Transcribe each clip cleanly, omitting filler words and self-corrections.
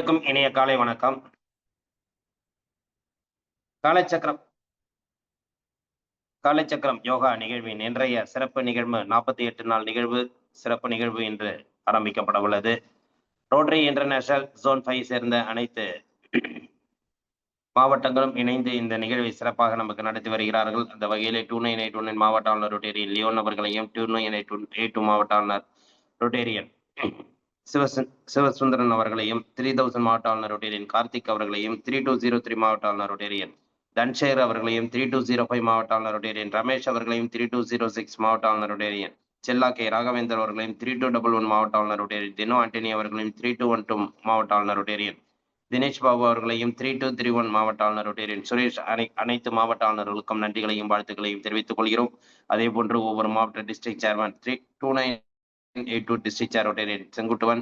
இனிய காலை வணக்கம். காலைச்சக்கரம் யோகா நிகழ்வின் இன்றைய சிறப்பு நிகழ்வு 48 நாள் நிகழ்வு சிறப்பு நிகழ்வு இன்று ஆரம்பிக்கப்பட உள்ளது. ரோட்டரி இன்டர்நேஷனல் ஜோன் 5 சேர்ந்த அனைத்து மாவட்டங்களும் இணைந்து இந்த நிகழ்வை சிறப்பாக நமக்கு நடத்தி வருகிறார்கள். அந்த வகையிலே 2981 மாவட்ட ஆளுநர் ரொட்டேரியன் லியோன் அவர்களையும் 2982 மாவட்ட ஆளுநர் ரொட்டேரியன் சிவசுந்தரன் அவர்களையும் 3000 மாவட்ட ஆளுநர் ரொட்டேரியன் கார்த்திக் அவர்களையும் 3203 மாவட்ட ஆளுநர் ரொட்டேரியன் தன்ஷேகர் அவர்களையும் 3205 மாவட்ட ஆளுநர் ரொட்டேரியன் ரமேஷ் அவர்களையும் 3206 மாவட்ட ஆளுநர் ரொட்டேரியன் செல்லா கே ராகவேந்தர் அவர்களையும் 3211 மாவட்ட ஆளுநர் ரொட்டேரியன் தினோ ஆண்டனி அவர்களையும் 3212 மாவட்ட ஆளுநர் ரொட்டேரியன் தினேஷ் பாபு அவர்களையும் 3231 மாவட்ட ஆளுநர் ரொட்டேரியன் சுரேஷ் அனைத்து மாவட்ட ஆளுநர்களுக்கும் நன்றிகளையும் வாழ்த்துக்களையும் தெரிவித்துக் கொள்கிறோம். அதே போன்று ஒவ்வொரு மாவட்ட district chairman 2982 district chair Rotarian Sengutuvan,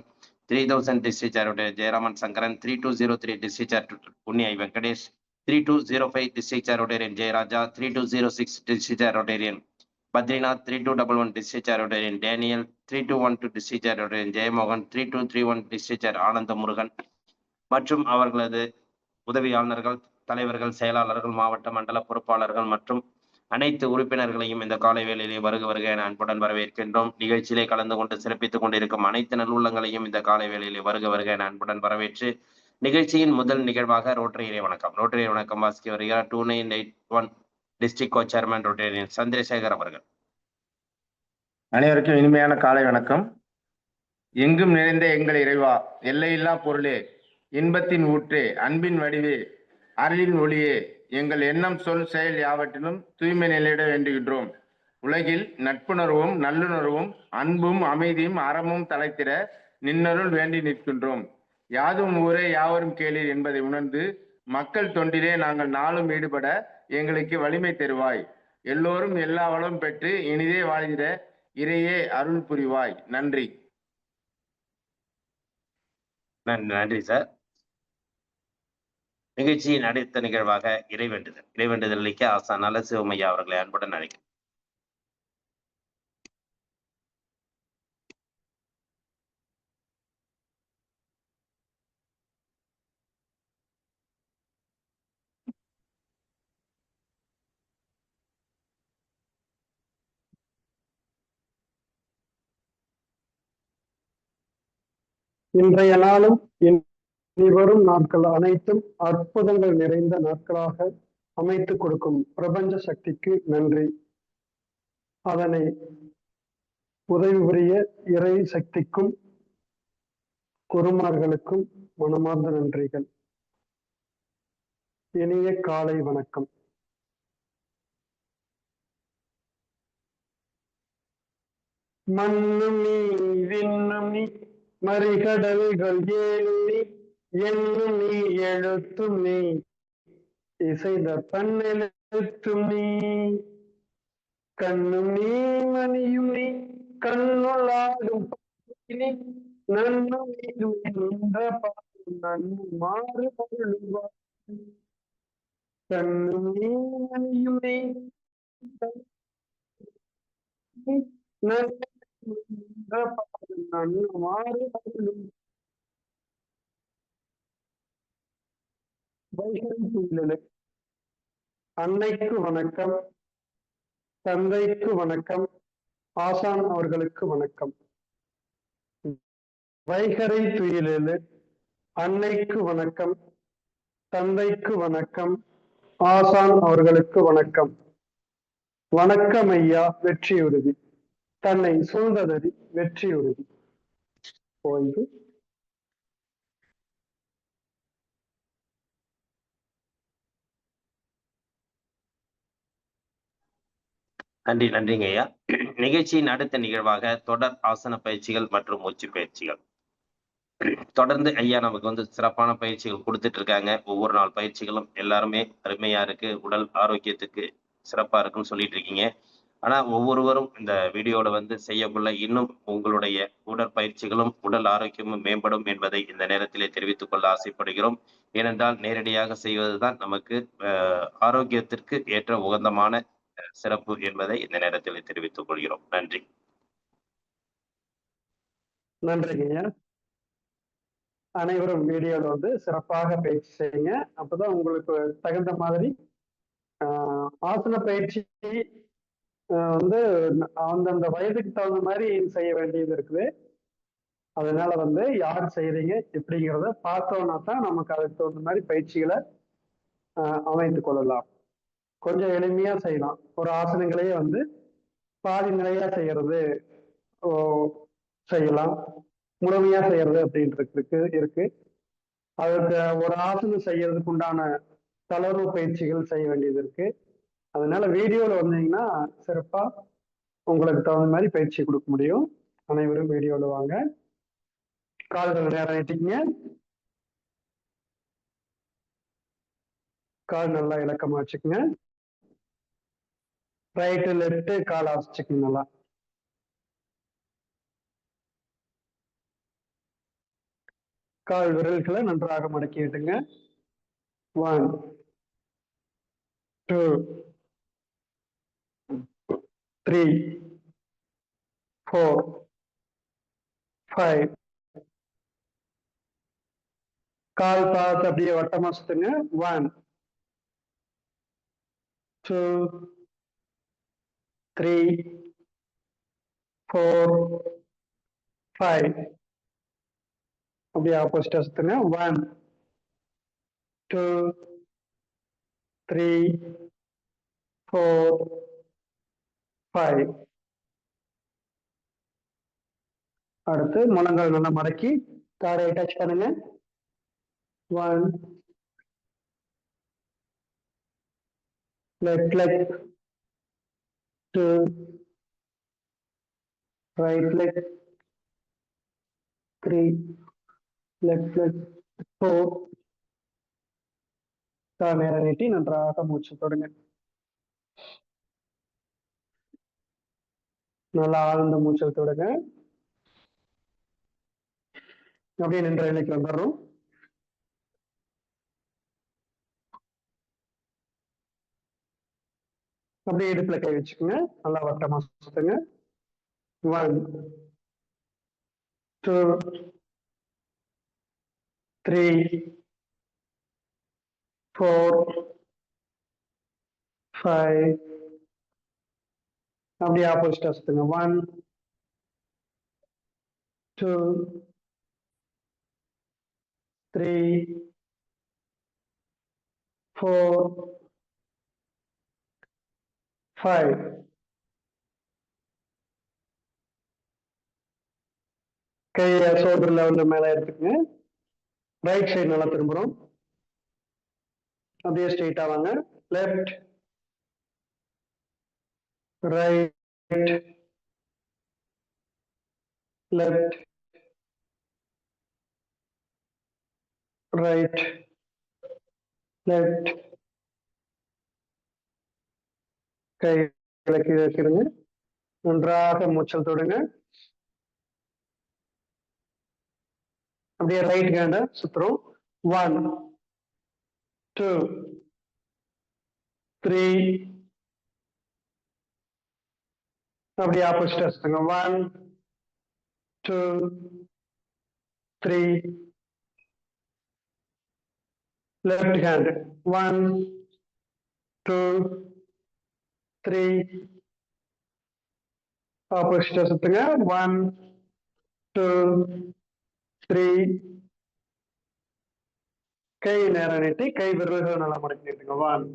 3000 district chair Rotarian Jayaraman Sankaran, 3203 district chair Punya Venkatesh, 3205 district chair Rotarian Jayaraja, 3206 district chair Rotarian Badrinath, 3211 district chair Rotarian Daniel, 3212 district chair Rotarian Jayamohan, 3231 district chair Ananda Murugan மற்றும் அவர்களது உதவி ஆளுநர்கள், தலைவர்கள், செயலாளர்கள், மாவட்ட மண்டல பொறுப்பாளர்கள் மற்றும் அனைத்து உறுப்பினர்களையும் இந்த காலை வேளையிலே வருக என அன்புடன் வரவேற்கின்றோம். நிகழ்ச்சியிலே கலந்து கொண்டு சிறப்பித்துக் கொண்டிருக்கும் அனைத்து நல்லுள்ளங்களையும் இந்த காலை வேளையிலே வருக என அன்புடன் வரவேற்று நிகழ்ச்சியின் முதல் நிகழ்வாக ரோட்டரி வணக்கம் வாசிக்க வருகிறார் 2981 district co chairman Rotarian Chandrasekhar அவர்கள். அனைவருக்கும் இனிமையான காலை வணக்கம். எங்கும் நிறைந்த எங்கள் இறைவா, எல்லையில்லா பொருளே, இன்பத்தின் ஊற்றே, அன்பின் வடிவே, அருளின் ஒளியே, எங்கள் எண்ணம் சொல் செயல் யாவற்றிலும் தூய்மை நிலையிட வேண்டுகின்றோம். உலகில் நட்புணர்வும் நல்லுணர்வும் அன்பும் அமைதியும் அறமும் தலைத்திட நின்னருள் வேண்டி நிற்கின்றோம். யாதும் ஊரே யாவரும் கேளீர் என்பதை உணர்ந்து மக்கள் தொண்டிலே நாங்கள் நாளும் ஈடுபட எங்களுக்கு வலிமை தருவாய். எல்லோரும் எல்லா வளம் பெற்று இனிதே வாழ்கிற இறையே அருள் புரிவாய். நன்றி. நன்றி சார். நிகழ்ச்சியின் அடுத்த நிகழ்வாக இறைவேண்டுதல் அளிக்க ஆசான் நலசிவமையா அவர்களை அன்புடன் அழைக்கிறேன். இன்றைய நாளும் இனிவரும் நாட்கள் அனைத்தும் அற்புதங்கள் நிறைந்த நாட்களாக அமைத்து கொடுக்கும் பிரபஞ்ச சக்திக்கு நன்றி. அதனை உதவி புரிய இறை சக்திக்கும் குருமார்களுக்கும் மனமார்ந்த நன்றிகள். இனிய காலை வணக்கம். மண்ணும் நீ விண்ணும் நீ மறிகடல்கள் ஏழும் நீ என்னும் நீ எழுத்தும் நீ இசைந்த பண்ணெழுத்தும் நீ கண்ணும் நீ மணியும் நீ கண்ணுள்ளாடும் நீ நன்னும் நீன்ற பாடும் நன்னு மாறு பொருளுவாய். கண்ணும் நீ மணியும் நீ நன்ற பாடும் நன்னு மாறு பொருளும். அன்னைக்கு வணக்கம், தந்தைக்கு வணக்கம், ஆசான் அவர்களுக்கு வணக்கம். வைகரை துயிலெழு அன்னைக்கு வணக்கம், தந்தைக்கு வணக்கம், ஆசான் அவர்களுக்கு வணக்கம். வணக்கம் ஐயா வெற்றியுறுதி, தன்னை சூழ்ந்ததறி வெற்றியுறுதி. ஓய்வு. நன்றிங்க ஐயா. நிகழ்ச்சியின் அடுத்த நிகழ்வாக தொடர் ஆசன பயிற்சிகள் மற்றும் மூச்சு பயிற்சிகள். தொடர்ந்து ஐயா நமக்கு சிறப்பான பயிற்சிகள் கொடுத்துட்டு இருக்காங்க. ஒவ்வொரு நாள் பயிற்சிகளும் எல்லாருமே அருமையா இருக்கு, உடல் ஆரோக்கியத்துக்கு சிறப்பா இருக்குன்னு சொல்லிட்டு இருக்கீங்க. ஆனா ஒவ்வொருவரும் இந்த வீடியோல செய்யக்குள்ள இன்னும் உங்களுடைய உடற்பயிற்சிகளும் உடல் ஆரோக்கியமும் மேம்படும் என்பதை இந்த நேரத்திலே தெரிவித்துக் கொள்ள ஆசைப்படுகிறோம். ஏனென்றால் நேரடியாக செய்வதுதான் நமக்கு ஆரோக்கியத்திற்கு ஏற்ற உகந்தமான சிறப்பு என்பதை இந்த நேரத்தில் தெரிவித்துக் கொள்கிறோம். நன்றி. நன்றிங்க. அனைவரும் வீடியோல வந்து சிறப்பாக பயிற்சி செய்யுங்க. அப்பதான் உங்களுக்கு தகுந்த மாதிரி ஆசன பயிற்சி வந்து அந்தந்த வயதுக்கு தகுந்த மாதிரி செய்ய வேண்டியது இருக்குது. அதனால வந்து யார் செய்யறீங்க எப்படிங்கிறத பார்த்தோம்னா தான் நமக்கு அதுக்கு தகுந்த மாதிரி பயிற்சிகளை அமைத்துக் கொள்ளலாம். கொஞ்சம் எளிமையா செய்யலாம். ஒரு ஆசனங்களையே வந்து பாதி நிலையா செய்யறது செய்யலாம், முழுமையா செய்யறது அப்படின்றதுக்கு இருக்கு. அதுக்கு ஒரு ஆசனம் செய்யறதுக்கு உண்டான தளர்வு பயிற்சிகள் செய்ய வேண்டியது இருக்கு. அதனால வீடியோல வந்தீங்கன்னா சிறப்பா உங்களுக்கு தகுந்த மாதிரி பயிற்சி கொடுக்க முடியும். அனைவரும் வீடியோல வாங்க. கால்கள் நேரம் நீட்டிங்க. கால் நல்லா இலக்கமா வச்சுக்கோங்க. ரைட்டு லெஃப்ட் கால் அசைச்சுக்கங்க நல்லா. கால் விரல்களை நன்றாக மடக்கி விட்டுங்க. 1 2 3 4 5. கால் பார்த்து அப்படியே வட்டமா சுத்துங்க. 1 2 3 4 5. அப்படியே ஆப்போசிட்டா சுத்துங்க. 1 2 3 4 5. அடுத்து முழங்கால் நல்லா மடக்கி தாடையை டச் பண்ணுங்க. 1 left leg, 2 right leg, 3 left leg, 4. நேரம் நீட்டி நன்றாக மூச்சு தொடுங்க. நல்லா ஆழ்ந்த மூச்சல் தொடுங்க. அப்படியே நின்ற நிலைக்கு வந்துடுறோம். அப்படியே இடுப்புல கை வச்சுக்கோங்க. நல்லா வட்டமா சுத்துங்க. 1 2 3 4 5. அப்படியே ஆப்போசிட்டா சுத்துங்க. 1 2 3 4 5. கையை ஷோல்டர் லெவல்ல மேல எடுத்துக்கங்க. ரைட் சைடு நல்லா திரும்புறோம். அப்படியே ஸ்ட்ரெயிட்டா வாங்க. Left right left right left. கைகளை கீழே வைக்கிறங்க. நன்றாக மூச்சல் தொடுங்க. அப்படியே ரைட் ஹேண்ட சுத்துறோம். 1 2 3. அப்படியே ஆப்போசிட்டா சுத்துங்க. 1 2 3. Left hand 1 2 3. ஆப்போசிட்டா சுத்துங்க. 1 2 3. கை நேரம் நீட்டி கை விரல்கள் நல்லா மடக்கி நீட்டுங்க. 1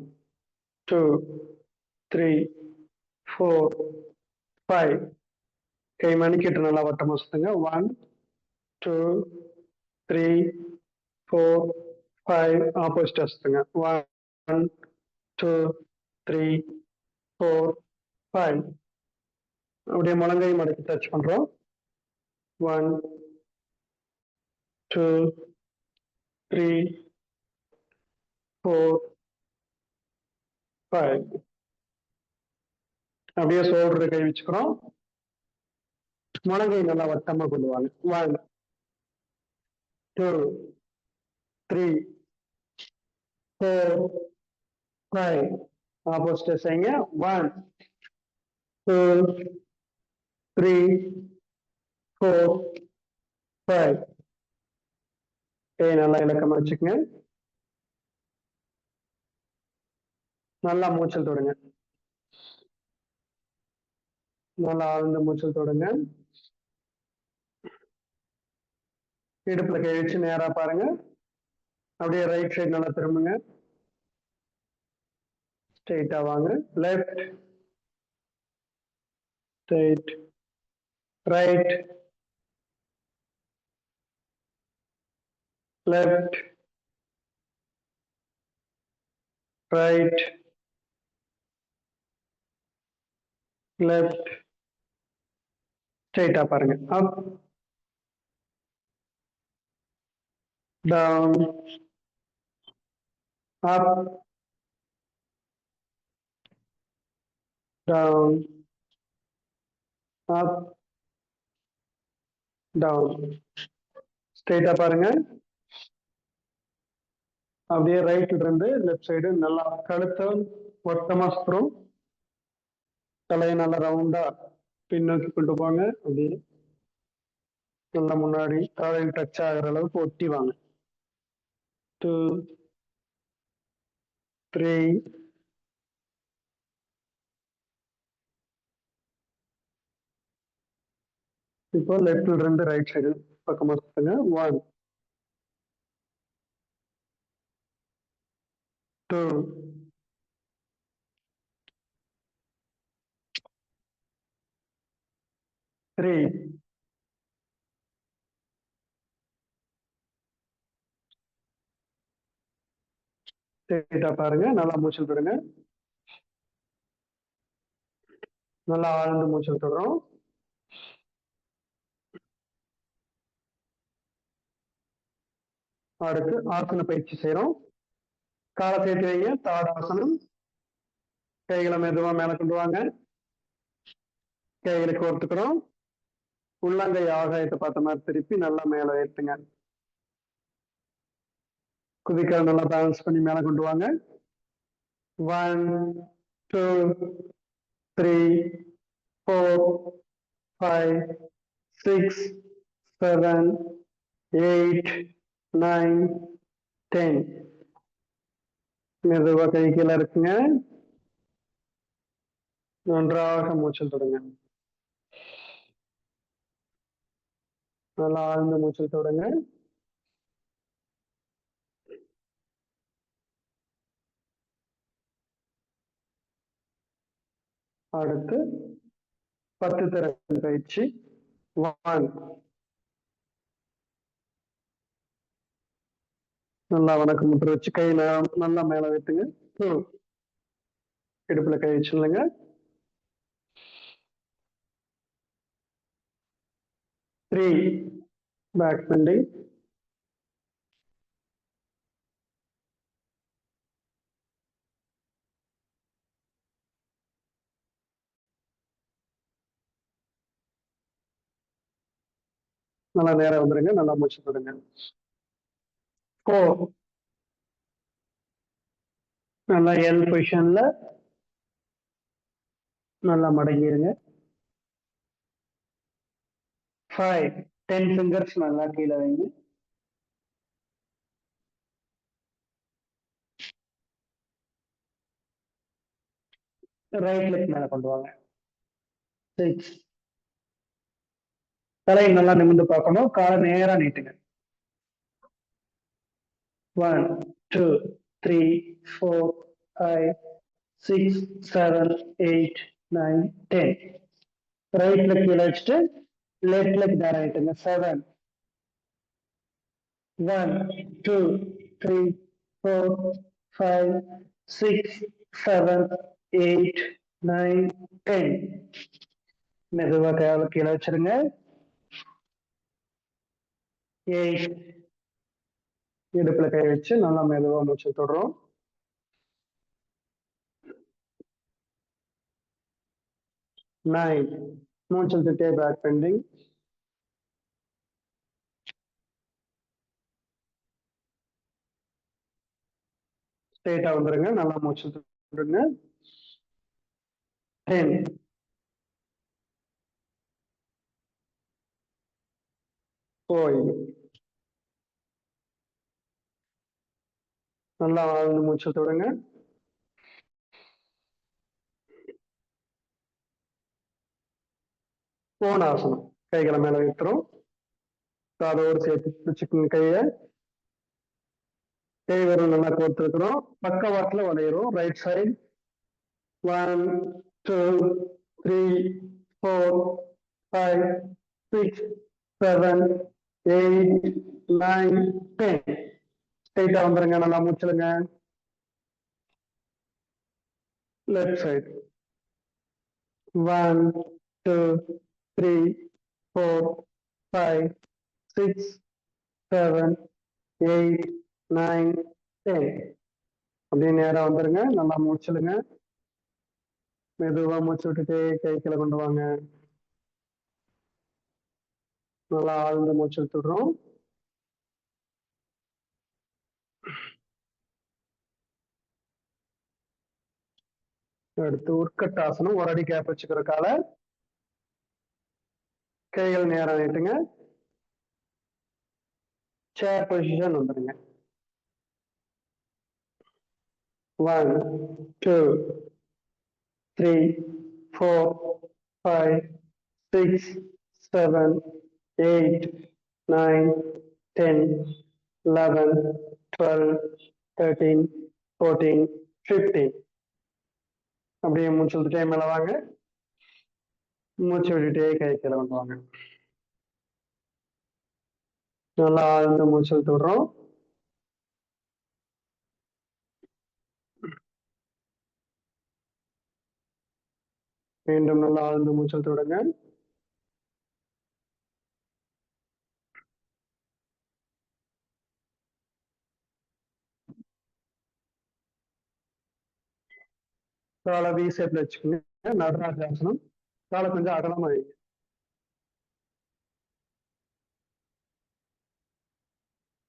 2 3 4 5. கை மணிக்கிட்டு நல்லா வட்டமா சுத்துங்க. 1 2 3 4 5. ஆப்போசிட்டா சுத்துங்க. 1 2 3 4 5. அப்படியே முழங்கை மடக்கி டச் பண்றோம். 1 2 3 4 5. அப்படியே ஷோல்டர் கை வச்சுக்கிறோம். முழங்கை நல்லா வட்டமா கொண்டு வாங்க. 1 2 3 4 5. ஆப்போசிட்டா செய்யுங்க. 1 2 3 4 5. நல்லா இலக்கமா வச்சுக்கங்க. நல்லா மூச்சல் தொடுங்க. நல்லா ஆழ்ந்த மூச்சல் தொடுங்க. இடுப்புல கை வச்சு நேரா பாருங்க. அப்படியே ரைட் சைடு நல்லா திரும்புங்க. ஸ்ட்ரெயிட்டா வாங்க. Left, straight, right, left, right, left, ஸ்ட்ரெயிட்டா பாருங்க. Up, down, up, down, up, down. ஸ்ட்ரெயிட்டா பாருங்க. அப்படியே ரைட்ல இருந்து லெஃப்ட் சைடு நல்லா கழுத்தை மொத்தமா சுற்றும். தலையை நல்லா ரவுண்டா பின்னோக்கி கொண்டு போங்க. அப்படியே நல்லா முன்னாடி தலையில் டச் ஆகிற அளவுக்கு ஒட்டி வாங்க. 2, 3, இப்போ லெஃப்ட்ல இருந்து ரைட் சைடு பக்கமா சுத்துங்க. 1, 2, 3, ஸ்ட்ரெயிட்டா பாருங்க. நல்லா மூச்சல் விடுங்க. நல்லா ஆழ்ந்து மூச்சல் விடுறோம். அடுத்து ஆசன பயிற்சி செய்யறோம். காலை சேர்த்து வைங்க. தாடாசனம். கைகளை மெதுவா மேல கொண்டு வாங்க. கைகளை கோர்த்துக்கிறோம். உள்ளங்கை ஆகாயத்தை பார்த்த மாதிரி திருப்பி நல்லா மேல ஏத்துங்க. குதிக்கால் நல்லா பேலன்ஸ் பண்ணி மேல கொண்டு வாங்க. 1, 2, 3, 4, 5, 6, 7, 8, 9, 10. மெதுவா கை கீழே இருக்குங்க. நன்றாக மூச்சல் தொடுங்க. நல்லா ஆழ்ந்த மூச்சல் தொடுங்க. அடுத்து 10 திறன் பயிற்சி. 1, நல்லா வணக்கம் முற்று வச்சு கை நல்லா மேல வைத்துங்க. 2, இடுப்புல கை வச்சுருங்க. 3, பேக் பெண்டிங். 4, நல்லா நேரம் வந்துருங்க. நல்லா மூச்சு விடுங்க. 4, நல்லா எல் பொசிஷன்ல நல்லா மடங்கிருங்க. 5, 10 ஃபிங்கர்ஸ் நல்லா கீழே வைங்க. 6, ரைட் லெக் மேல கொண்டு வாங்க. 6, தலையை நல்லா நிமிர்ந்து பார்க்கணும். காலை நேரா நீட்டுங்க. 1, 2, 3, 4, 5, 6, 7, 8, 9, 10. ரைட் லெக் கீழே வச்சுட்டு லெஃப்ட் லெக் நேரம் ஆயிட்டுங்க. 7, 1, 2, 3, 4, 5, 6, 7, 8, 9, 10. மெதுவா கையால கீழே வச்சிருங்க. 8, இடுப்புல கை வச்சு நல்லா மெதுவா மூச்சு தொடுறோம். 9, மூச்சல் திட்டே பேக் பெண்டிங். 8 வந்துருங்க. நல்லா மூச்சு விடுங்க. 10, போய் நல்லா ஆழ்ந்து மூச்சு தொடுங்க. கோணாசனம். கைகளை மேல வைக்கிறோம். காதோடு சேர்த்து பிடிச்சுக்கணும் கையை. கை வரும் நல்லா கோர்த்துருக்கிறோம். பக்கவாட்டுல வளையிறோம். Right side. 1 2 3 4 5 6 7 8 9 10. ஸ்ட்ரைட்டா வந்துருங்க. நல்லா மூச்சுடுங்க. Left side. 1 2 3 4 5 6 7 8 9 10. அப்படியே நேரா வந்துருங்க. நல்லா மூச்சுடுங்க. மெதுவா மூச்சு விட்டுட்டு கை கீழே கொண்டு வாங்க. நல்லா ஆழ்ந்த மூச்சு விட்டுடுறோம். அடுத்து உட்கட்டாசனம். ஒரு அடி கேப் வச்சுக்கிற கால கைகள் நேரம் நீட்டுங்க. சேர் பொசிஷன் வந்துடுங்க. 1 2 3 4 5 6 7 8 9 10 11 12 13 14 15. அப்படியே மூச்சு விட்டுட்டே மேல வாங்க. மூச்சு விட்டுட்டே கை கீழே கொண்டு வாங்க. நல்லா ஆழ்ந்த மூச்சு விட்டு விடுறோம். மீண்டும் நல்லா ஆழ்ந்த மூச்சு விட்டு விடுங்க. காலை வி ஷேப்ல வச்சுக்கோங்க. நடராஜாசனம். காலை கொஞ்சம் அகலமா வைங்க.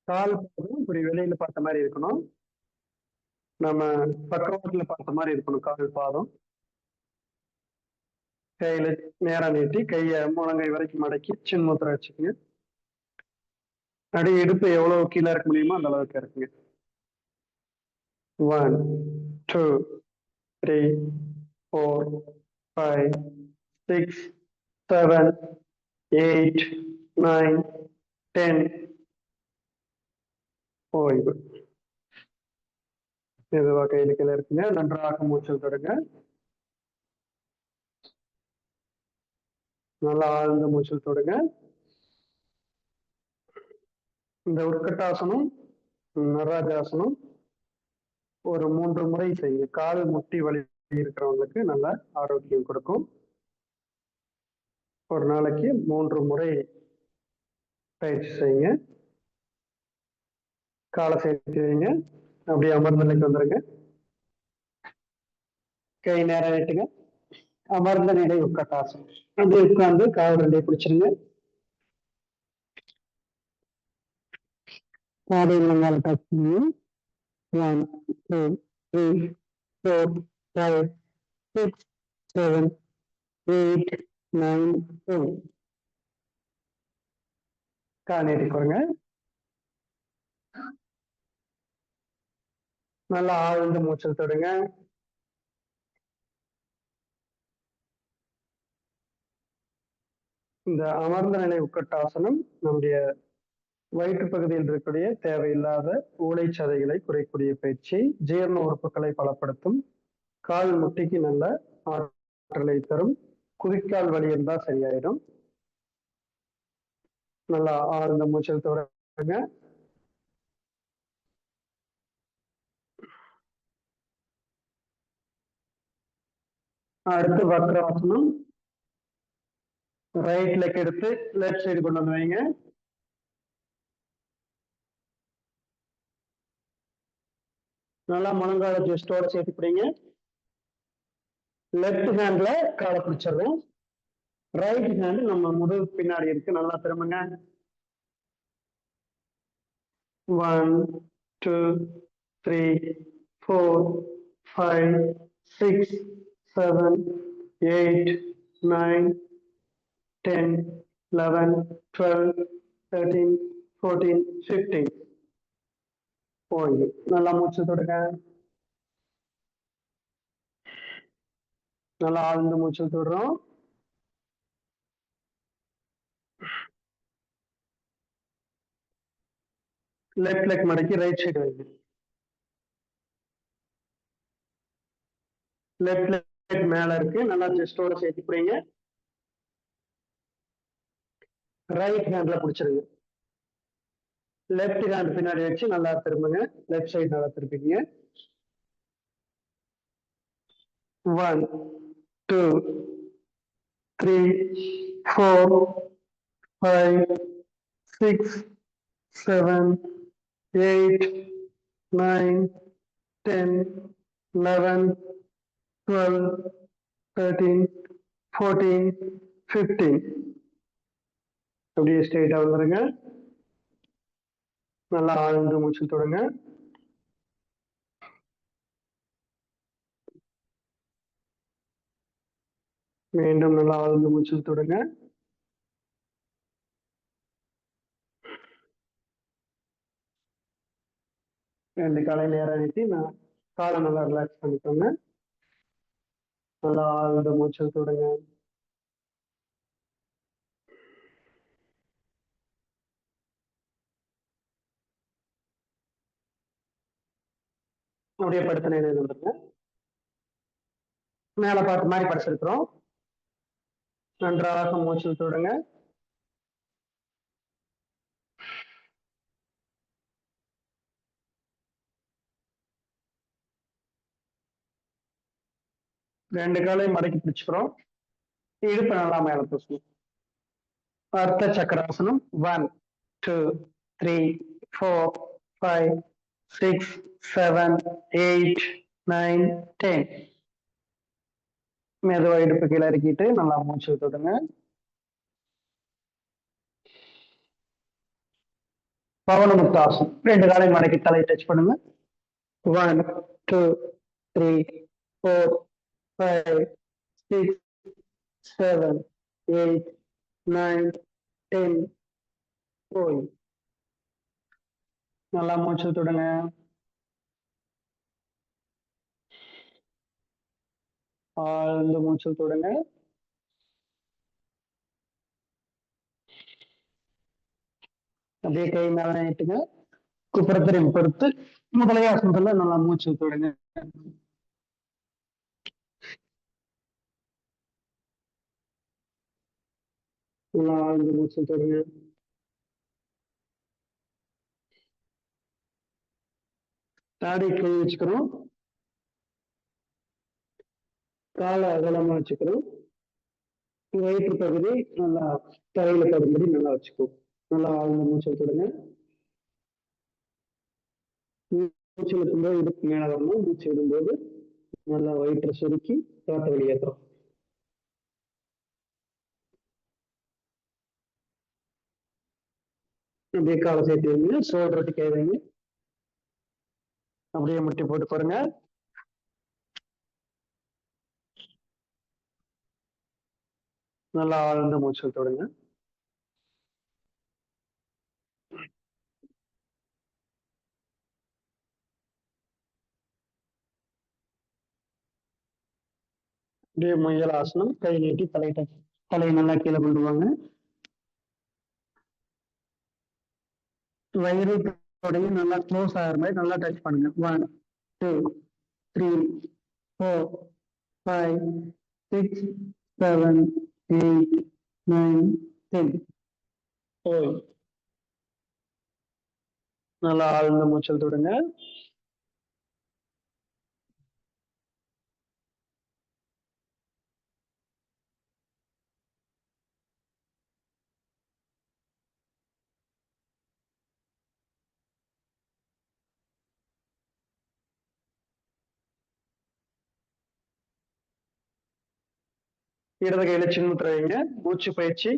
கால் பாதம் இப்படி வெளியில பார்த்த மாதிரி இருக்கணும். நம்ம பக்கவாட்டுல பார்த்த மாதிரி இருக்கணும் கால் பாதம். கையில நேரா நீட்டி கையை முழங்கை வரைக்கும் மடக்கி சின் முத்திரை வச்சுக்கோங்க. அடி இடுப்பு எவ்வளவு கீழே இருக்க முடியுமோ அந்த அளவுக்கு இருக்குங்க. 1 2 3 4 5 6 7 8 9 10. ஓய்வு. மெதுவா கையில கீழே இருக்குங்க. நன்றாக மூச்சல் தொடங்க. நல்லா ஆழ்ந்த மூச்சல் தொடங்க. இந்த உட்கட்டாசனம் நடராஜாசனம் ஒரு 3 முறை செய்யுங்க. கால் முட்டி வலி இருக்கிறவங்களுக்கு நல்ல ஆரோக்கியம் கொடுக்கும். ஒரு நாளைக்கு 3 முறை பயிற்சி செய்யுங்க. காலை சேர்த்து வைங்க. அப்படியே அமர்ந்த நிலைக்கு வந்துருங்க. கை நேரம் நீட்டுங்க. அமர்ந்த நிலை உட்கட்டாசனம். அப்படியே உட்கார்ந்து கால் ரெண்டே பிடிச்சிருங்க. காலை மேல டச் பண்ணி 1 2 3 4 5 6 7 8 9 10. கால் நீட்டிக்கோங்க. நல்லா ஆழ்ந்த மூச்சல் தொடுங்க. இந்த அமர்ந்த நிலை உட்கட்டாசனம் நம்முடைய வயிற்று பகுதியில் இருக்கக்கூடிய தேவையில்லாத ஊளைச்சதைகளை குறைக்கூடிய பயிற்சி. ஜீரண உறுப்புகளை பலப்படுத்தும். கால் முட்டிக்கு நல்ல ஆற்றலை தரும். குதிக்கால் வலி இருந்தா சரியாயிடும். நல்லா ஆழ்ந்த மூச்சல் தொடருங்க. அடுத்து வக்ராசனம். ரைட் லெக் எடுத்து லெஃப்ட் சைடு கொண்டு வந்து வைங்க. நல்லா முழங்கால ஜஸ்டோட சேர்த்து பிடிங்க. லெஃப்ட் ஹேண்ட்ல காலை பிடிச்சிடுறோம். ரைட் ஹேண்ட் நம்ம முதுகு பின்னாடி இருக்கு. நல்லா திரும்புங்க. 1 2 3 4 5 6 7 8 9 10 11 12 13 14 15. போய் நல்லா மூச்சு தொடுங்க. நல்லா ஆழ்ந்து மூச்சு தொடுறோம். லெஃப்ட் லெக் மடக்கி ரைட் சைடு வைங்க. லெஃப்ட் லெக் மேல இருக்கு, நல்லா செஸ்டோட சேர்த்து பிடிங்க. ரைட் ஹேண்ட்ல பிடிச்சிருங்க. லெஃப்ட் ஹேண்ட் பின்னாடி வச்சு நல்லா திரும்புங்க. லெஃப்ட் சைடு நல்லா திருப்பிங்க. 1 2 3 4 5 6 7 8 9 10 11 12 13 14 15. அப்படியே ஸ்ட்ரெயிட்டா வந்துருங்க. நல்லா ஆழ்ந்து மூச்சு தொடுங்க. மீண்டும் நல்லா ஆழ்ந்து மூச்சு தொடுங்க. ரெண்டு காலை நேரம் நீட்டி நான் காலை நல்லா ரிலாக்ஸ் பண்ணிக்கோங்க. நல்லா ஆழ்ந்த மூச்சு தொடுங்க. அப்படியே படுத்த நிலையில வந்துருங்க. மேல பார்த்த மாதிரி படுத்திருக்கிறோம். நன்றாக மூச்சு தொடுங்க. ரெண்டு காலையும் மடக்கி பிடிச்சுக்கிறோம். இடுப்பு நல்லா மேல தூக்கணும். அர்த்த சக்கராசனம். 1 2 3 4 5 6 7 8 9 10. மெதுவா இடுப்பு கீழே இறக்கிட்டு நல்லா மூச்சு தொடுங்க. பவனமுக்தாசனம். ரெண்டு காலை மடக்கி தலையை டச் பண்ணுங்க. 1 2 3 4 5 6 7 8 9 10. போய் நல்லா மூச்சு தொடுங்க. ஆழ்ந்த மூச்சு தொடுங்க. அப்படியே கை மேல நீட்டுங்க. குப்புறத்திரையும் பொறுத்து முதலையாசனத்துல நல்லா மூச்சு தொடுங்க. நல்லா ஆழ்ந்த மூச்சு தொடுங்க. தாடி கை வச்சுக்கிறோம். காலை அகலமா வச்சுக்கிறோம். வயிற்று பகுதி நல்லா தரையில படும்படி நல்லா வச்சுக்கோ. நல்லா ஆழ்ந்த மூச்சு தொடுங்க. மூச்சு இழுக்கும்போது இடுப்பு மேல வரணும். மூச்சு விடும்போது நல்லா வயிற்றை சுருக்கி காற்று வெளியேற்றோம். அப்படியே காலை சேர்த்து வைங்க. சோல்டர் கை வைங்க. அப்படியே முட்டி போட்டு பாருங்க. நல்லா ஆழ்ந்த மூச்சு தொடுங்க. அப்படியே முயல் ஆசனம். கை நீட்டி தலையை நல்லா கீழே கொண்டு வாங்க. வயிறு தொடையை நல்லா க்ளோஸ் ஆகிற மாதிரி நல்லா டச் பண்ணுங்க. 1 2 3 4 5 6 7 8 9 10. போய் நல்லா ஆழ்ந்த மூச்சல் தொடுங்க. இடது கையில சின்ன வைங்க. மூச்சு பயிற்சி.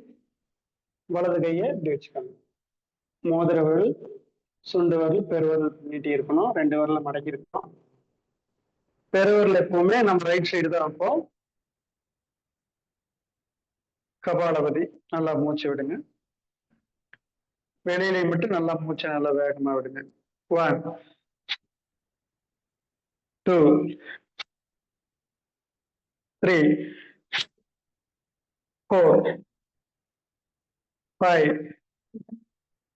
வலது கையை இப்படி வச்சுக்கோங்க. மோதிர விரல், சுண்டு விரல், பெருவிரல் நீட்டி இருக்கணும். ரெண்டு விரல மடக்கி இருக்கணும். பெருவிரல் எப்பவுமே நம்ம ரைட் சைடு தான் வைப்போம். கபாலபதி. நல்லா மூச்சு விடுங்க. வெளியில மட்டும் நல்லா மூச்சை நல்லா வேகமா விடுங்க. 1 2, 3, 4, 5,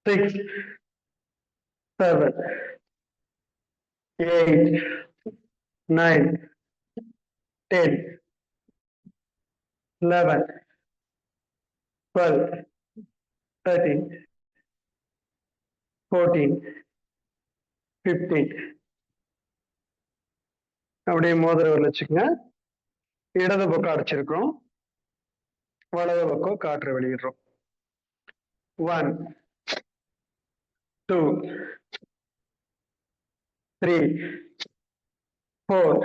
6, 7, 8, 9, 10, 11, 12, 13, 14, 15. அப்படியே மோதிரவில் வச்சுக்கோங்க. இடது பக்கம் அடிச்சிருக்கோம், வலது பக்கம் காற்று வெளியிடுறோம். 1, 2, 3, 4,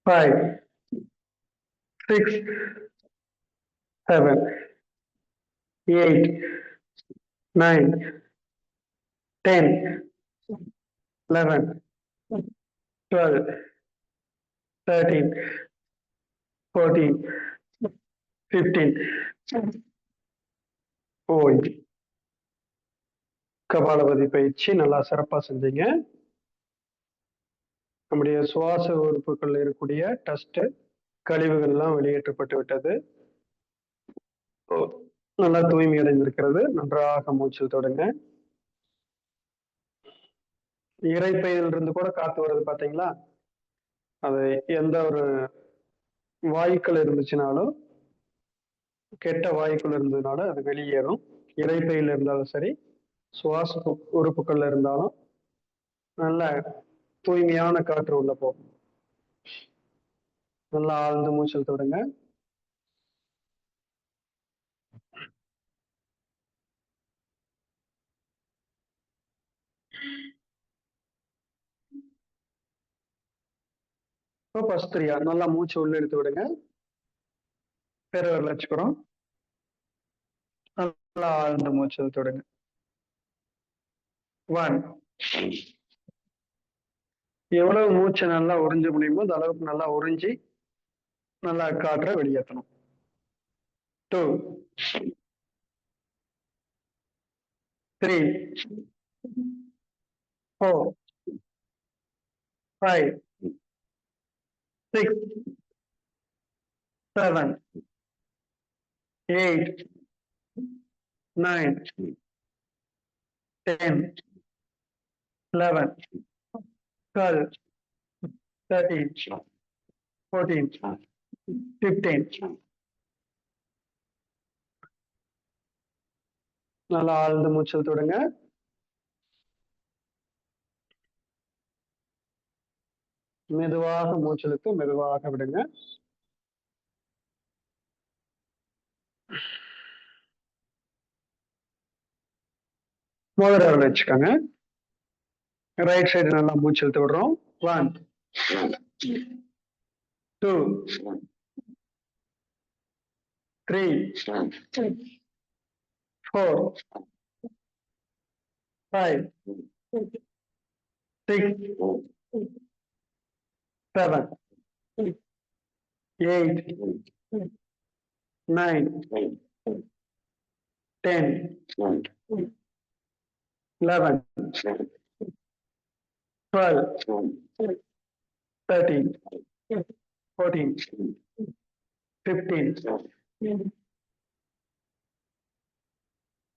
5, 6, 7, 8, 9, 10, 11, 12, 13, 14, 15. ஓய். கபாலபதி பயிற்சி நல்லா சிறப்பா செஞ்சீங்க. நம்முடைய சுவாச உறுப்புகள் இருக்கக்கூடிய டஸ்ட் கழிவுகள் எல்லாம் வெளியேற்றப்பட்டு விட்டது. நல்லா தூய்மை அடைந்திருக்கிறது. நன்றாக மூச்சில் தொடங்க. இறைப்பையிலிருந்து கூட காத்து வருது பாத்தீங்களா? அது எந்த ஒரு வாயுக்கள் இருந்துச்சுனாலும், கெட்ட வாயுக்கள் இருந்ததுனால அது வெளியேறும். இறைப்பையில் இருந்தாலும் சரி, சுவாச உறுப்புகள்ல இருந்தாலும் நல்ல தூய்மையான காற்று உள்ள போகும். நல்லா ஆழ்ந்து மூச்சல் தொடங்க. பஸ்திரியா நல்லா மூச்சு உள்ள எடுத்து விடுங்க. பெருவரில் வச்சுக்கிறோம். நல்லா ஆழ்ந்த மூச்சல் தொடங்க. 1. எவ்வளவு மூச்சை நல்லா உறிஞ்ச முடியுமோ அந்த அளவுக்கு நல்லா உறிஞ்சி நல்லா காற்றை வெளியேற்றணும். 2, 3, 4, 5, 6, 7, 8, 9, 10, 11, 12, 13, 14, 15. நல்லா ஆழ்ந்த மூச்சல் தொடங்க. மெதுவாக மூச்சலுக்கு மெதுவாக விடுங்க. மோதிர விரல் வச்சுக்கோங்க. ரைட் சைடு நல்லா மூச்சு இழுத்து விடுறோம். 1, 2, 3, 4, 5, 6, 7, 8, 9, 10, 11, 12, 13, 14, 15.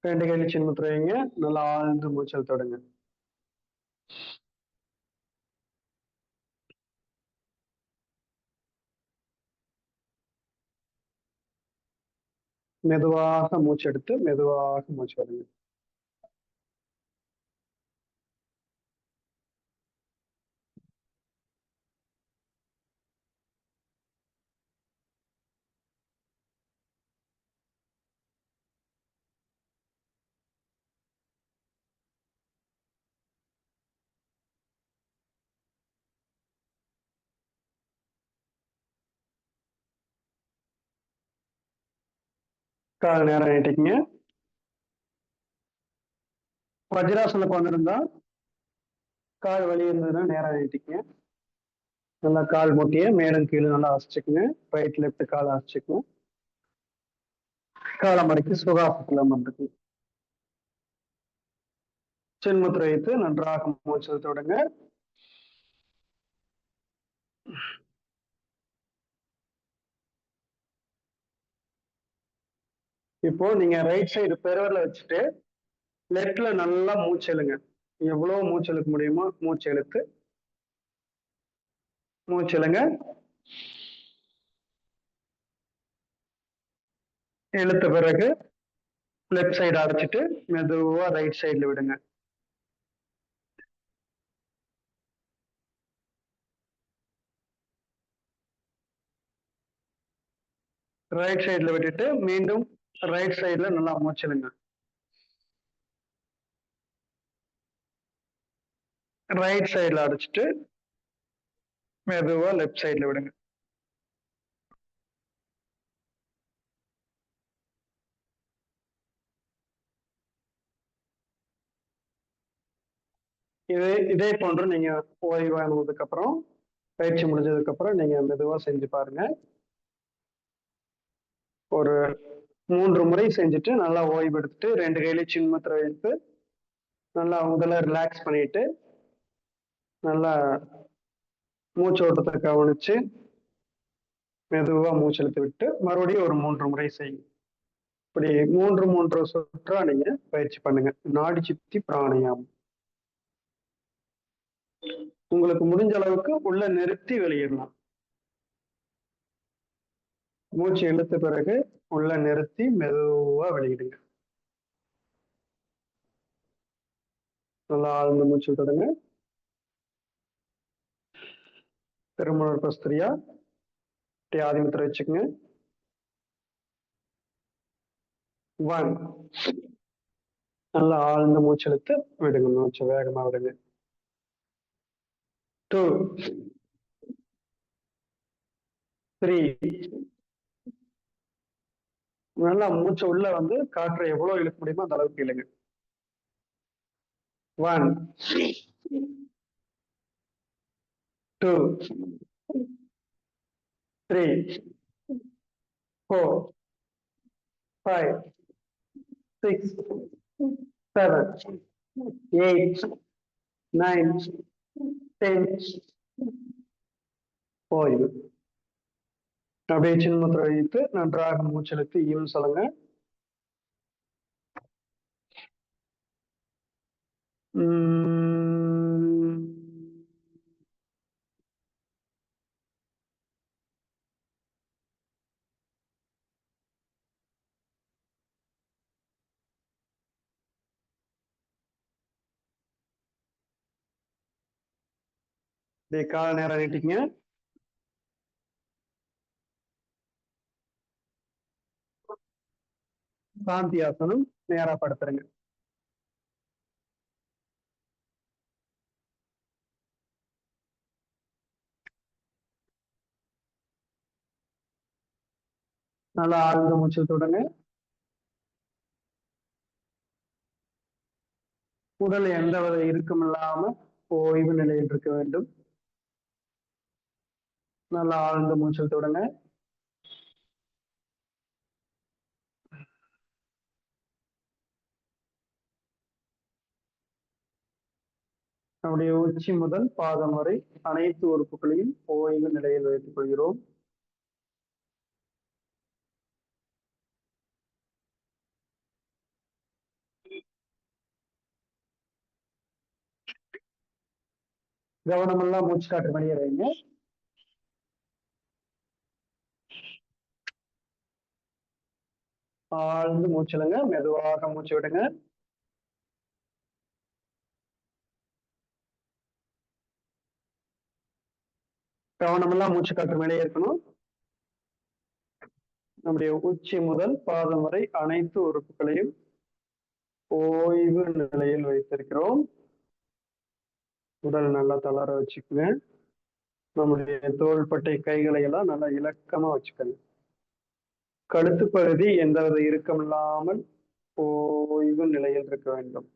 ரெண்டு கையில சின்முத்திரை வைங்க. நல்லா ஆழ்ந்து மூச்சல் தொடங்க. மெதுவாக மூச்செடுத்து மெதுவாக மூச்சு வருங்க. கால் நேரம் நீட்டிக்கங்க. வஜ்ராசனம் கொண்டிருந்தா கால் வலி இருந்ததுன்னா நேரம் நீட்டிக்கங்க. நல்லா கால் முட்டிய மேலும் கீழே நல்லா அசைச்சுக்குங்க. ரைட் லெஃப்ட் கால் அசைச்சுக்குங்க. காலை மடக்கி சுகாசத்துல அமர்ந்துக்கு. சின்முத்திரை வைத்து நன்றாக மூச்சு தொடங்க. இப்போ நீங்க ரைட் சைடு பெருவரில் வச்சுட்டு லெஃப்ட்ல நல்லா மூச்சு இழுங்க. எவ்வளவு மூச்சு இழுக்க முடியுமோ மூச்சு இழுத்து மூச்சு இழுங்க. இழுத்த பிறகு லெஃப்ட் சைடு அடைச்சிட்டு மெதுவா ரைட் சைடுல விடுங்க. ரைட் சைடுல விட்டுட்டு மீண்டும் ரைட் சைடுல நல்லா மூச்சிடுங்க. ரைட் சைடுல அடைச்சிட்டு மெதுவா லெஃப்ட் சைடுல விடுங்க. இதே போன்று நீங்க ஓய்வானதுக்கு அப்புறம் பயிற்சி முடிஞ்சதுக்கு அப்புறம் நீங்க மெதுவா செஞ்சு பாருங்க. ஒரு 3 முறை செஞ்சுட்டு நல்லா ஓய்வு எடுத்துட்டு 2 கையிலையும் சின்மத்திரை வைத்து நல்லா உடலை ரிலாக்ஸ் பண்ணிட்டு நல்லா மூச்சு ஓட்டத்தை கவனிச்சு மெதுவா மூச்சு இழுத்து விட்டு மறுபடியும் ஒரு 3 முறை செய்யுங்க. இப்படி 3 சுற்றா நீங்க பயிற்சி பண்ணுங்க. நாடி சுத்தி பிராணாயாமம். உங்களுக்கு முடிஞ்ச அளவுக்கு உள்ள நிறுத்தி வெளியிடலாம். மூச்சு இழுத்த பிறகு உள்ள நிறுத்தி மெதுவா வெளியிடுங்க. நல்லா ஆழ்ந்த மூச்சு விட்டுடுங்க. திருமண கஸ்திரியா ஆதிமத்திர வச்சுக்கோங்க. 1 நல்லா ஆழ்ந்த மூச்சு இழுத்து விடுங்க. மூச்சு வேகமா விடுங்க. 2 3 நல்லா மூச்சு உள்ள வந்து காற்றை எவ்வளவு இழுக்க முடியுமோ அந்த அளவுக்கு இழுங்க. 1 2 3 4 5 6 7 8 9 10 ஓய்வு. அப்படியே சின்மத்திரை வைத்து நன்றாக மூச்செழுத்து ஈவன் சொல்லுங்க. கால நேரம் நீட்டிங்க. சாந்தி ஆசனம் நேரா படுத்துருங்க. நல்லா ஆழ்ந்த மூச்சு தொடங்க. உடல் எந்தவித இறுக்கம் இல்லாம ஓய்வு நிலையில் இருக்க வேண்டும். நல்லா ஆழ்ந்த மூச்சு தொடங்க. நம்முடைய உச்சி முதல் பாதம் வரை அனைத்து உறுப்புகளையும் ஓய்வு நிலையில் வைத்துக் கொள்கிறோம். கவனமெல்லாம் மூச்சு காற்று வெளியே வைங்க. ஆழ்ந்து மூச்சிடுங்க. மெதுவாக மூச்சு விடுங்க. கவனமெல்லாம் மூச்சு காற்று வெளியே இருக்கணும். நம்முடைய உச்சி முதல் பாதம் வரை அனைத்து உறுப்புகளையும் ஓய்வு நிலையில் வைத்திருக்கிறோம். உடல் நல்லா தளர வச்சுக்கோங்க. நம்முடைய தோள்பட்டை கைகளை எல்லாம் நல்லா இலக்கமா வச்சுக்கோங்க. கழுத்து பகுதி எந்தவித இறுக்கம் இல்லாமல் ஓய்வு நிலையில் இருக்க வேண்டும்.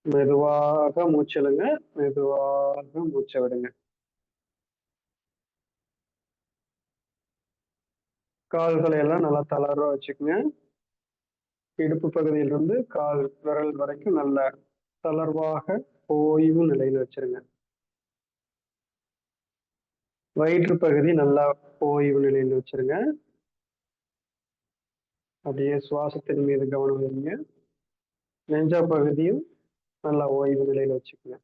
மெதுவாக மூச்செழுங்க. மெதுவாக மூச்சை விடுங்க. கால்களை எல்லாம் நல்லா தளர வச்சுக்கோங்க. இடுப்பு பகுதியிலிருந்து கால் விரல் வரைக்கும் நல்ல தளர்வாக ஓய்வு நிலையில் வச்சிருங்க. வயிற்று பகுதி நல்லா ஓய்வு நிலையில் வச்சிருங்க. அப்படியே சுவாசத்தின் மீது கவனம் வைங்க. நெஞ்ச பகுதியும் நல்லா ஓய்வு நிலையில வச்சுக்கோங்க.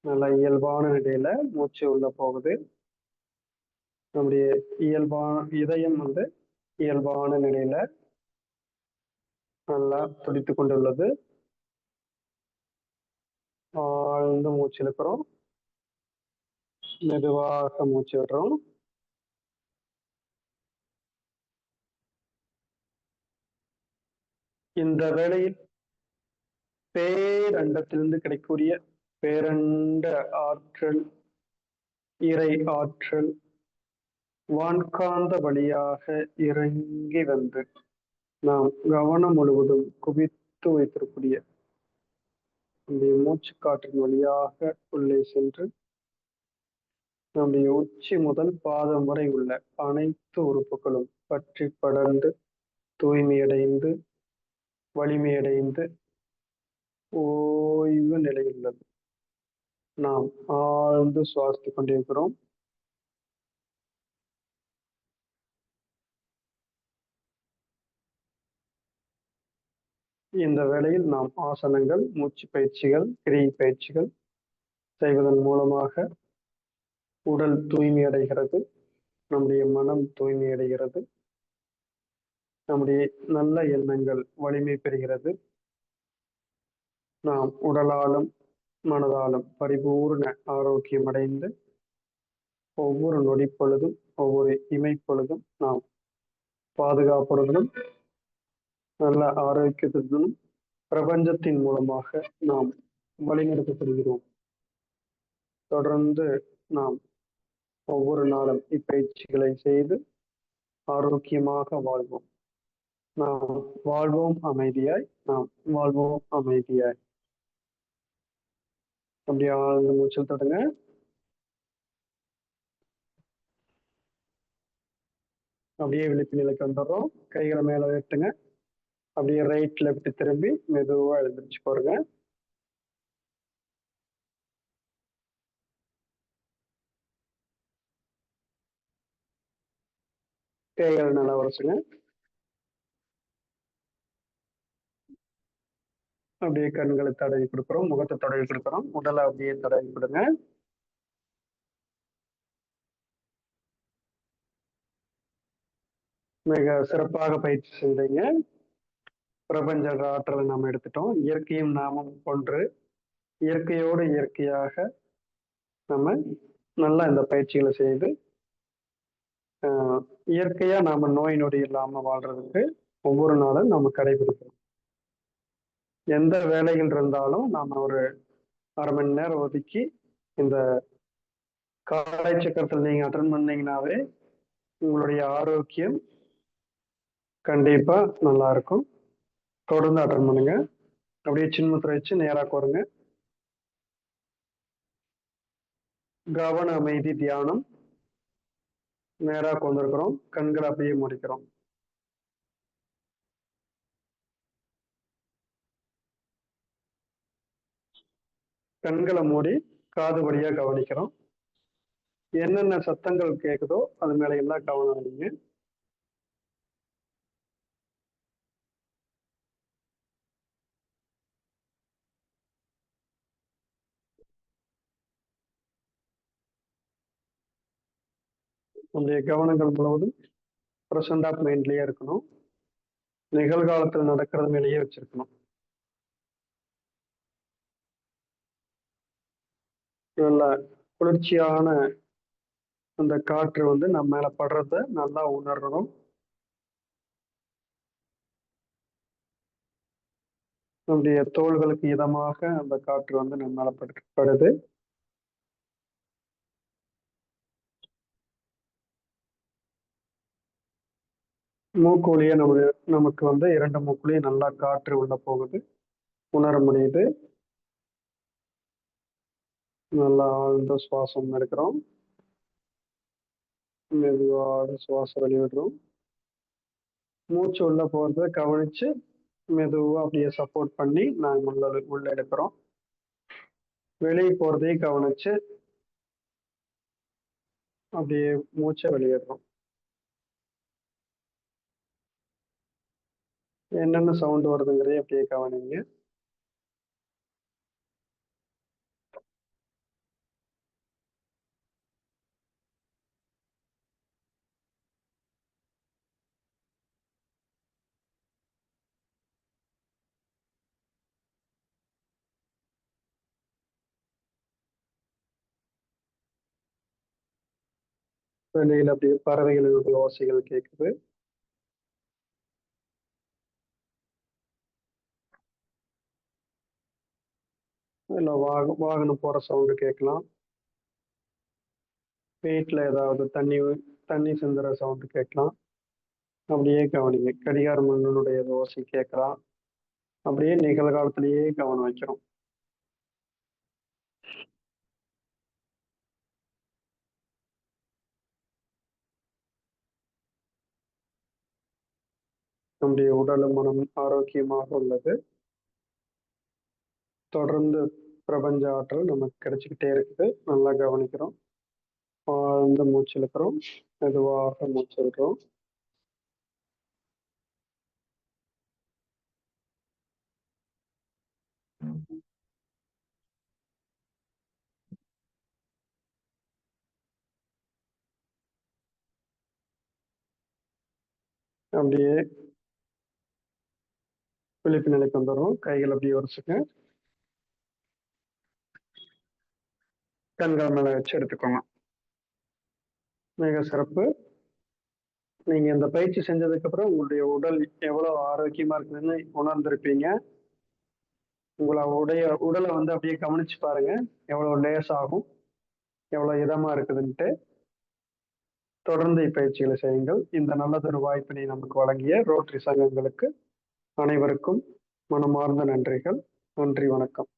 நல்லா இயல்பான நிலையில மூச்சு உள்ள போகுது. நம்முடைய இயல்பான இதயம் வந்து இயல்பான நிலையில நல்லா துடித்துக் கொண்டுள்ளது. ஆழ்ந்த மூச்சு இழுக்கிறோம், மெதுவாக மூச்சு விடுறோம். இந்த வேளையில் பேரண்டத்திலிருந்து கிடைக்கக்கூடிய பேரண்ட ஆற்றல், இறை ஆற்றல் வான்காந்த வழியாக இறங்கி வந்து நாம் கவனம் முழுவதும் குவித்து வைத்திருக்கூடிய நம்முடைய மூச்சு காற்றின் வழியாக உள்ளே சென்று நம்முடைய உச்சி முதல் பாதம் வரை உள்ள அனைத்து உறுப்புகளும் பற்றி படர்ந்து தூய்மையடைந்து வலிமையடைந்து ஓய்வு நிலையில் உள்ளது. நாம் ஆழ்ந்து சுவாசித்துக் கொண்டிருக்கிறோம். இந்த வேளையில் நாம் ஆசனங்கள், மூச்சு பயிற்சிகள், கிரியை பயிற்சிகள் செய்வதன் மூலமாக உடல் தூய்மையடைகிறது, நம்முடைய மனம் தூய்மையடைகிறது, நம்முடைய நல்ல எண்ணங்கள் வலிமை பெறுகிறது. நாம் உடலாலும் மனதாலும் பரிபூர்ண ஆரோக்கியம் அடைந்து ஒவ்வொரு நொடி பொழுதும் ஒவ்வொரு இமைப்பொழுதும் நாம் பாதுகாப்புடனும் நல்ல ஆரோக்கியத்துடனும் பிரபஞ்சத்தின் மூலமாக நாம் வழிநடத்தப்படுகிறோம். தொடர்ந்து நாம் ஒவ்வொரு நாளும் இப்பயிற்சிகளை செய்து ஆரோக்கியமாக வாழ்வோம். நாம் வாழ்வோம் அமைதியாய், நாம் வாழ்வோம் அமைதியாய். அப்படியே ஆழ்ந்த மூச்சல் தொடங்க. அப்படியே விழிப்பு நிலைக்கு வந்துடுறோம். கைகளை மேல வெட்டுங்க. அப்படியே ரைட் லெஃப்ட் திரும்பி மெதுவா எழுந்திரிச்சு போறங்க. கைகளை நல்லா உரசுங்க. அப்படியே கண்களை தடவி கொடுக்குறோம், முகத்தை தடவி கொடுக்குறோம், உடலை அப்படியே தடவி கொடுங்க. மிக சிறப்பாக பயிற்சி செய்தீங்க. பிரபஞ்ச ஆற்றலை நாம் எடுத்துட்டோம். இயற்கையும் நாமும் ஒன்று. இயற்கையோடு இயற்கையாக நம்ம நல்லா இந்த பயிற்சிகளை செய்து இயற்கையா நாம நோய் நொடி இல்லாம வாழ்றதுக்கு ஒவ்வொரு நாளும் நம்ம கடைபிடிக்கணும். எந்த வேலைகள் இருந்தாலும் நாம ஒரு அரை மணி நேரம் ஒதுக்கி இந்த காலை சக்கரத்தில் நீங்க அட்டன் பண்ணீங்கன்னாவே உங்களுடைய ஆரோக்கியம் கண்டிப்பா நல்லா இருக்கும். தொடர்ந்து அட்டன் பண்ணுங்க. அப்படியே சின்முத்திரை வச்சு நேரா கோருங்க. கவன அமைதி தியானம். நேரா கொண்டிருக்கிறோம். கண்களை அப்படியே முடிக்கிறோம். கண்களை மூடி காது வழியா கவனிக்கிறோம். என்னென்ன சத்தங்கள் கேட்குதோ அது மேல எல்லாம் கவனம் வைங்க. உங்களுடைய கவனங்கள் முழுவதும் ப்ரெசன்ட் ஆஃப் மைண்ட்லயே இருக்கணும். நிகழ்காலத்தில் நடக்கிறது மேலேயே வச்சிருக்கணும். நல்ல குளிர்ச்சியான அந்த காற்று வந்து நம்ம மேல படுறத நல்லா உணர்றோம். நம்முடைய தோள்களுக்கு இதமாக அந்த காற்று வந்து நம்ம மேல படுது. மூக்கு வழியா நமக்கு வந்து 2 மூக்குலையும் நல்லா காற்று உள்ள போகுது, உணர முடியுது. நல்லா ஆழ்ந்த சுவாசம் எடுக்கிறோம், மெதுவாக சுவாசம் வெளியிடுறோம். மூச்சு உள்ள போறத கவனிச்சு மெதுவா அப்படியே சப்போர்ட் பண்ணி நாங்க உள்ள எடுக்கிறோம். வெளியே போறதையும் கவனிச்சு அப்படியே மூச்சை வெளியிடுறோம். என்னென்ன சவுண்ட் வருதுங்கிறதே அப்படியே கவனிங்க. வெளியில அப்படியே பறவைகளினுடைய ஓசைகள் கேட்குது. இல்லை வாகனம் போற சவுண்டு கேட்கலாம். வீட்டில் ஏதாவது தண்ணி சிந்துற சவுண்டு கேட்கலாம். அப்படியே கவனிங்க. கடிகார மன்னனுடைய ஓசை கேட்கலாம். அப்படியே நிகழ்காலத்திலேயே கவனம் வைக்கிறோம். நம்முடைய உடலும் மனம் ஆரோக்கியமாக உள்ளது. தொடர்ந்து பிரபஞ்ச ஆற்றல் நமக்கு கிடைச்சிக்கிட்டே இருக்குது. நல்லா கவனிக்கிறோம். ஆழ்ந்த மூச்சு இழுக்கிறோம், மெதுவாக மூச்சு விடுறோம். அப்படியே விழிப்பு நிலைக்கு வந்துடுறோம். கைகள் அப்படியே உரைச்சுக்க, கண்கள் மேல வச்சு எடுத்துக்கோங்க. மிக சிறப்பு. நீங்க இந்த பயிற்சி செஞ்சதுக்கு அப்புறம் உங்களுடைய உடல் எவ்வளவு ஆரோக்கியமா இருக்குதுன்னு உணர்ந்திருப்பீங்க. உடலை வந்து அப்படியே கவனிச்சு பாருங்க, எவ்வளவு லேசாகும், எவ்வளவு இதமா இருக்குதுன்ட்டு. தொடர்ந்து இப்பயிற்சிகளை செய்யுங்கள். இந்த நல்லதொரு வாய்ப்பினை நமக்கு வழங்கிய ரோட்டரி சங்கங்களுக்கு அனைவருக்கும் மனமார்ந்த நன்றிகள். நன்றி, வணக்கம்.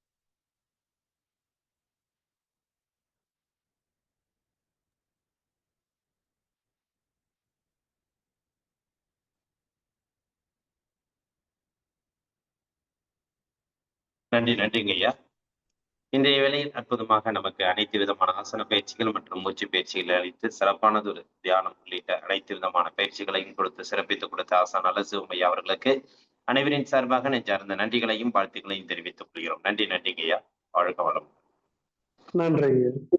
நன்றிங்க ஐயா. இன்றைய வேளையில் அற்புதமாக நமக்கு அனைத்து விதமான ஆசன பயிற்சிகள் மற்றும் மூச்சு பயிற்சிகளை அளித்து சிறப்பானது ஒரு தியானம் உள்ளிட்ட அனைத்து விதமான பயிற்சிகளையும் கொடுத்து சிறப்பித்துக் கொடுத்த ஆசான் அலசும் ஐயா அவர்களுக்கு அனைவரின் சார்பாக நெஞ்சார்ந்த நன்றிகளையும் வாழ்த்துக்களையும் தெரிவித்துக் கொள்கிறோம். நன்றிங்க ஐயா. வாழ்க வளம். நன்றிங்க.